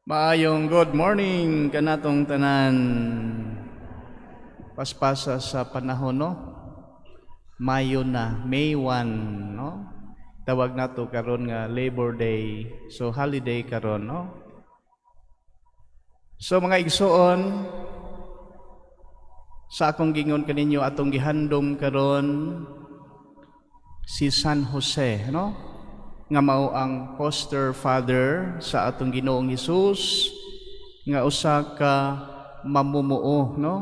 Maayong good morning kanatong tanan. Paspasa sa panahon no. Mayo na, May 1 no. Tawag nato karon nga Labor Day. So holiday karon no. So mga igsoon, sa akong gingon kaninyo atong gihandom karon si San Jose no. Nga mao ang foster father sa atong Ginoong Hesus nga usa ka mamumuo no.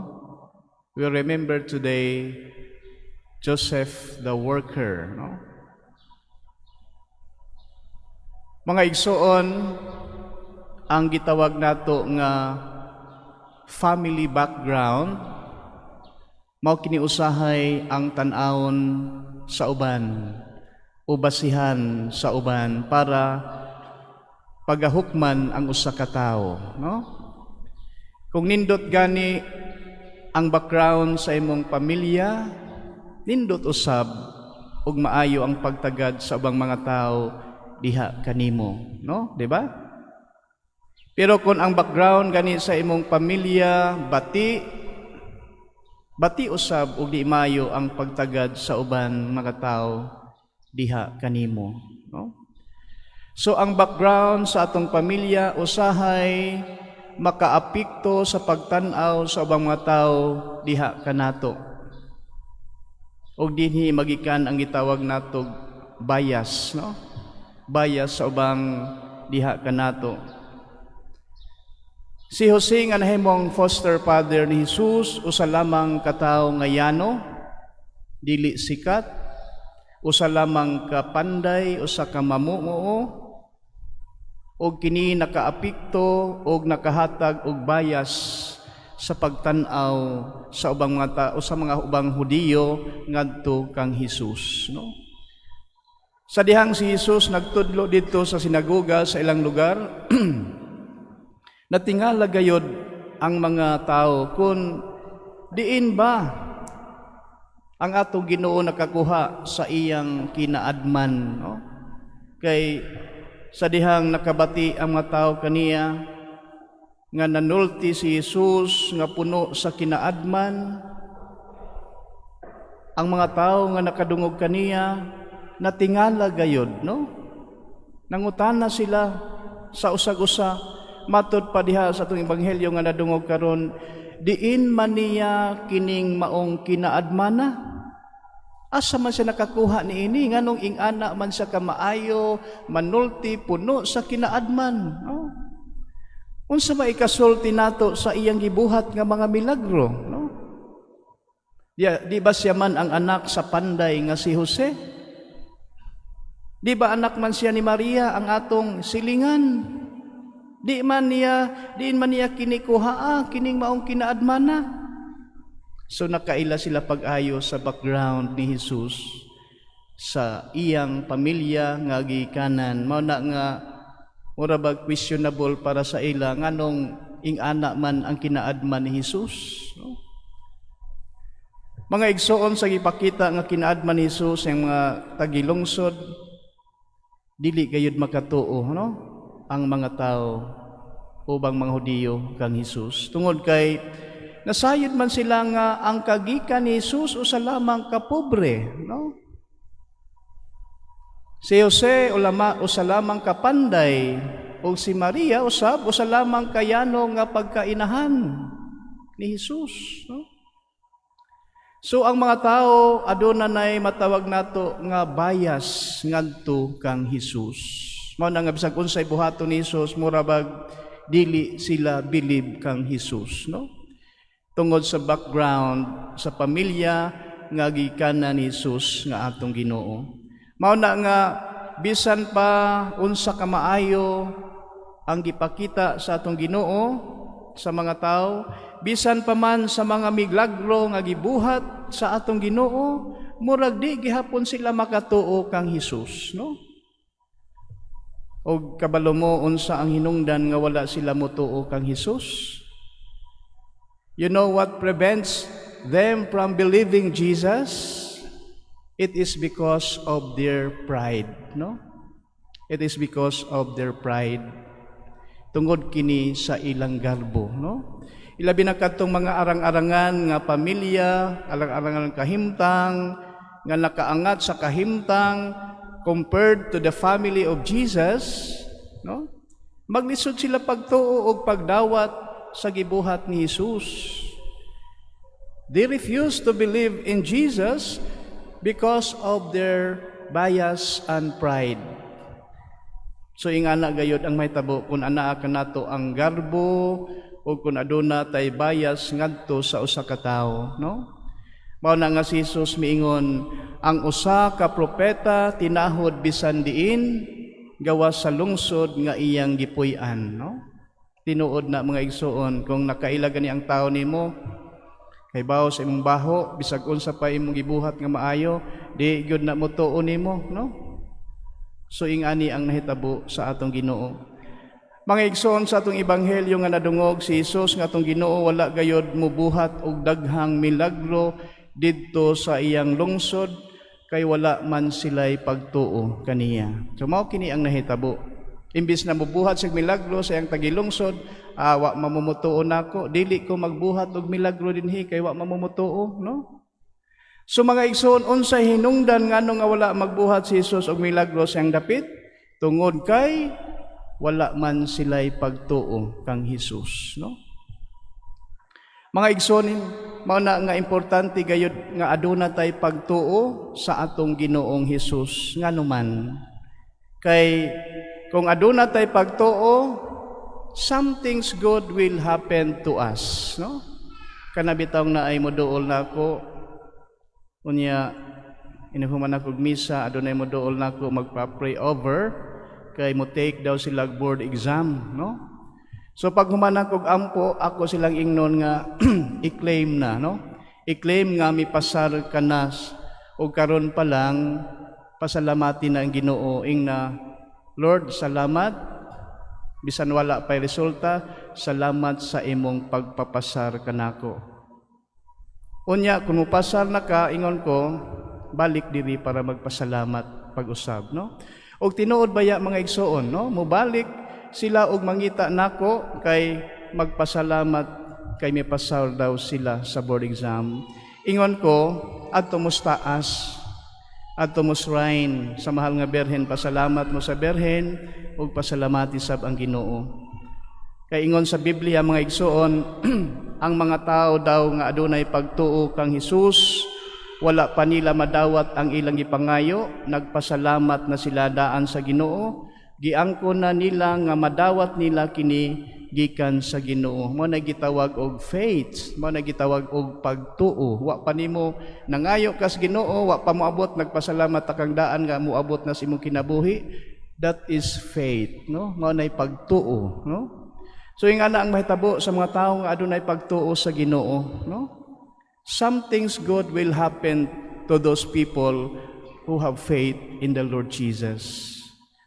We remember today Joseph the worker no. Mga igsoon, ang gitawag nato nga family background mao kini usahay ang tan-awon sa uban o basihan sa uban para pagahukman ang usa ka tawo no. Kung nindot gani ang background sa imong pamilya, nindot usab ug maayo ang pagtagad sa ubang mga tawo diha kanimo no, di ba? Pero kung ang background gani sa imong pamilya bati usab ug di maayo ang pagtagad sa uban mga tawo diha kanimo no. So ang background sa atong pamilya usahay makaapekto sa pagtan-aw sa ubang mga tawo diha kanato. Og dinhi magikan ang gitawag natog bias no. Bias sa ubang diha kanato. Si Jose nga nahimong foster father ni Jesus usa lamang ka tawo nga yano, dili sikat, usa lamang ka panday, usa ka mamumuo, og kini nakaapekto og nakahatag og bias sa pagtan-aw sa ubang mga tao, sa mga ubang Hudiyo ngadto kang Hesus no. Sa dihang si Jesus nagtudlo didto sa sinagoga sa ilang lugar natingala gayod ang mga tao kung diin ba ang atong Ginoo nakakuha sa iyang kinaadman no? Kay sa dihang nakabati ang mga tao kaniya nga nanulti si Jesus nga puno sa kinaadman, ang mga tao nga nakadungog kaniya natingala gayod no. Nangutana sila sa usag-usa matud pa diha sa atong ebanghelyo nga nadungog karon, diin man niya kining maong kinaadmana? Asa man siya nakakuha niini nganong ing-ana man siya kamaayo, manulti puno sa kinaadman no? Unsa ba ikasulti nato sa iyang gibuhat nga mga milagro no? Di ba siya man ang anak sa panday nga si Jose? Di ba anak man siya ni Maria ang atong silingan? Diin man niya kinikuhaa kining maong kinaadmana. So nakaila sila pag-ayo sa background ni Jesus sa iyang pamilya nga gikanan. Mao na nga mura bag questionable para sa ila nganong ing-ana man ang kinaadman ni Jesus no? Mga igsoon sa gipakita nga kinaadman ni Jesus ang mga tagilungsod dili gayud makatuo no ang mga tao ubang mga Hudiyo kang Hesus. Tungod kay nasayod man sila nga ang kagikan ni Jesus usa lamang ka pobre, no? Si Jose usa lamang ka panday, ug si Maria usab usa lamang kayano nga pagkainahan ni Jesus, no? So ang mga tao adunay matawag nato nga bias ngadto kang Hesus. Mao na nga bisag unsay buhaton ni Jesus mura bag dili sila believe kang Hesus no. Tungod sa background sa pamilya nga gikanan ni Jesus nga atong Ginoo. Mao na nga bisan pa unsa ka maayo ang gipakita sa atong Ginoo sa mga tao, bisan pa man sa mga milagro nga gibuhat sa atong Ginoo, murag di gihapon sila makatuo kang Hesus no. O kabalo mo unsa ang hinungdan nga wala sila motuo kang Hesus? You know what prevents them from believing Jesus? It is because of their pride, no? It is because of their pride. tungod kini sa ilang garbo, no? Ilabi na kadtong mga arang-arangan nga pamilya, arang-arangan kahimtang nga nakaangat sa kahimtang compared to the family of Jesus, no? Maglisod sila pagtuo og pagdawat sa gibuhat ni Jesus. They refuse to believe in Jesus because of their bias and pride. So ingana gayud ang mahitabo kung anaa kanato ang garbo o kung aduna tay bias ngadto sa usa ka tawo, no? Mao na nga si Jesus miingon, ang usa ka propeta tinahod bisan diin gawas sa lungsod nga iyang gipuy-an, no? Tinuod na mga igsoon, kung nakaila gani ang tawo nimo kay bawo sa imong baho, bisag unsa pa imong gibuhat nga maayo, di gyud na mo tuo nimo, no? So ingani ang nahitabo sa atong Ginoo. Mga igsoon, sa atong ebanghelyo nga nadungog si Jesus nga atong Ginoo wala gayud mubuhat og daghang milagro didto sa iyang lungsod kay wala man sila'y pagtuo kaniya. So mao kini ang nahitabo. Imbis na mubuhat sig milagro sa iyang tagilungsod, wa mamumutuo nako, dili ko magbuhat og milagro dinhi kay wa mamumutuo, no? So mga igsoon, unsay hinungdan ngano nga wala magbuhat si Jesus og milagro sa iyang dapit? Tungod kay wala man sila'y pagtuo kang Jesus, no? Mga igsoon, mao na nga importante gayud nga aduna tay pagtuo sa atong Ginoong Jesus ngano man. Kay kung aduna tay pagtuo, something's good will happen to us, no? Kanabitaw na ay moduol nako unya inahuman ako misa, adunay moduol nako magpa-pray over kay mo take daw sila board exam, no? So pag human ako ampo, ako silang ingnon nga i-claim na, no? I-claim nga mipasar kanas o karon pa lang pasalamatin na ang Ginoo ing na Lord, salamat bisan wala pay resulta, salamat sa imong pagpapasar kanako. Unya kung mupasar na ka, ingon ko, balik diri para magpasalamat pag-usab, no? Og tinuod baya mga igsoon, no? Mubalik sila og mangita nako kay magpasalamat kay may pasar daw sila sa board exam. Ingon ko, adto mo taas, adto mo shrine sa mahal nga Berhen, pasalamat mo sa Berhen ug pasalamati sab ang Ginoo. Kay ingon sa Biblia mga igsoon, ang mga tao daw nga adunay pagtuo kang Hesus, wala pa nila madawat ang ilang ipangayo, nagpasalamat na sila daan sa Ginoo, giangkon na nila nga madawat nila kini gikan sa Ginoo. Mao na gitawag og faith, mao na gitawag og pagtuo. Wa pa nimo nangayo kas Ginoo, wa pa moabot nagpasalamat ta kang daan nga moabot na sa imong kinabuhi. That is faith, no? Mao na pagtuo, no? So ingana ang mahitabo sa mga tawo nga adunay pagtuo sa Ginoo, no? Something's good will happen to those people who have faith in the Lord Jesus.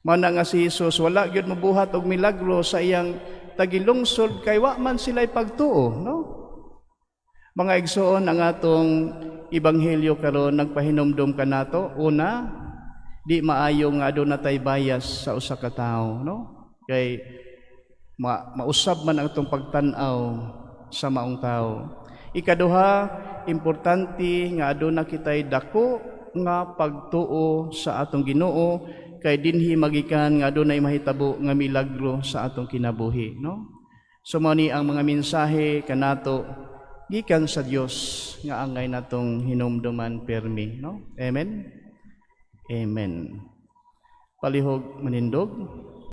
Mao na nga si Jesus wala gyud mabuhat og milagro sa iyang tagilungsod kay wa man sila'y pagtuo, no? Mga igsoon, ang atong ebanghelyo karon nagpahinumdom kanato, una, di maayo nga aduna tay bias sa usa ka tawo, no? Kay mausab man ang itong pagtan-aw sa maong tao. Ikaduha, importante nga aduna kitay dako nga pagtuo sa atong Ginoo kay dinhi magikan nga adunay mahitabo nga milagro sa atong kinabuhi, no? So mao ni ang mga mensahe kanato gikan sa Dios nga angay natong hinumduman permi, no? Amen. Amen. Palihog manindog.